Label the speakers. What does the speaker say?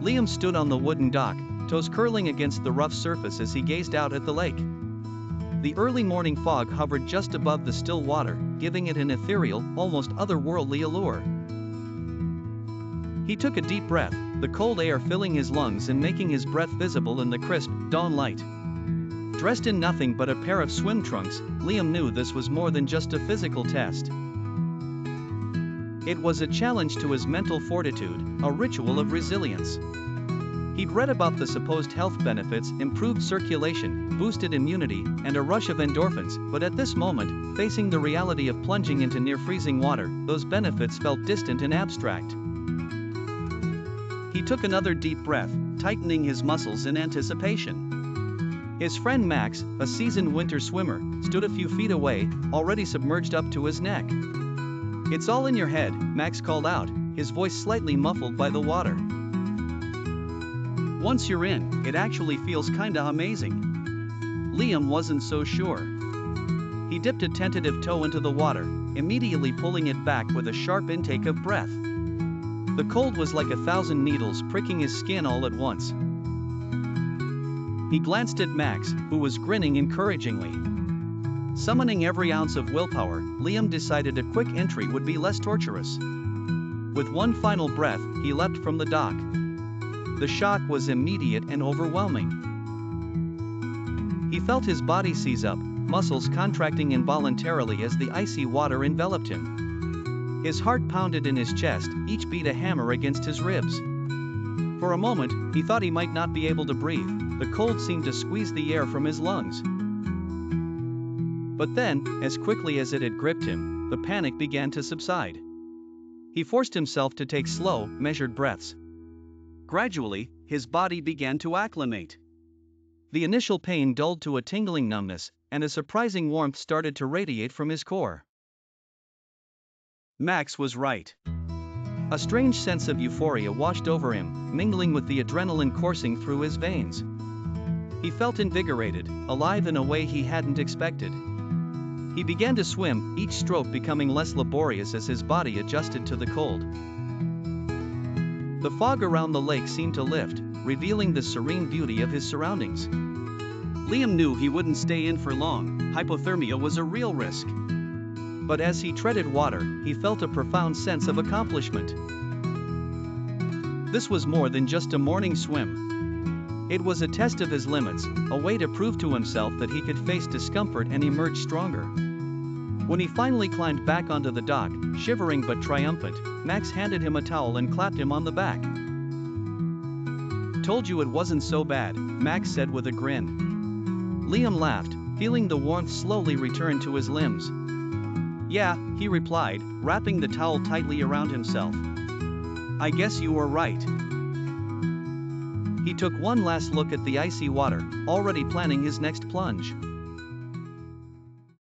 Speaker 1: Liam stood on the wooden dock, toes curling against the rough surface as he gazed out at the lake. The early morning fog hovered just above the still water, giving it an ethereal, almost otherworldly allure. He took a deep breath, the cold air filling his lungs and making his breath visible in the crisp, dawn light. Dressed in nothing but a pair of swim trunks, Liam knew this was more than just a physical test. It was a challenge to his mental fortitude, a ritual of resilience. He'd read about the supposed health benefits, improved circulation, boosted immunity, and a rush of endorphins, but at this moment, facing the reality of plunging into near-freezing water, those benefits felt distant and abstract. He took another deep breath, tightening his muscles in anticipation. His friend Max, a seasoned winter swimmer, stood a few feet away, already submerged up to his neck. "It's all in your head," Max called out, his voice slightly muffled by the water. "Once you're in, it actually feels kinda amazing." Liam wasn't so sure. He dipped a tentative toe into the water, immediately pulling it back with a sharp intake of breath. The cold was like 1,000 needles pricking his skin all at once. He glanced at Max, who was grinning encouragingly. Summoning every ounce of willpower, Liam decided a quick entry would be less torturous. With one final breath, he leapt from the dock. The shock was immediate and overwhelming. He felt his body seize up, muscles contracting involuntarily as the icy water enveloped him. His heart pounded in his chest, each beat a hammer against his ribs. For a moment, he thought he might not be able to breathe. The cold seemed to squeeze the air from his lungs. But then, as quickly as it had gripped him, the panic began to subside. He forced himself to take slow, measured breaths. Gradually, his body began to acclimate. The initial pain dulled to a tingling numbness, and a surprising warmth started to radiate from his core. Max was right. A strange sense of euphoria washed over him, mingling with the adrenaline coursing through his veins. He felt invigorated, alive in a way he hadn't expected. He began to swim, each stroke becoming less laborious as his body adjusted to the cold. The fog around the lake seemed to lift, revealing the serene beauty of his surroundings. Liam knew he wouldn't stay in for long. Hypothermia was a real risk. But as he treaded water, he felt a profound sense of accomplishment. This was more than just a morning swim. It was a test of his limits, a way to prove to himself that he could face discomfort and emerge stronger. When he finally climbed back onto the dock, shivering but triumphant, Max handed him a towel and clapped him on the back. "Told you it wasn't so bad," Max said with a grin. Liam laughed, feeling the warmth slowly return to his limbs. "Yeah," he replied, wrapping the towel tightly around himself. "I guess you were right." He took one last look at the icy water, already planning his next plunge.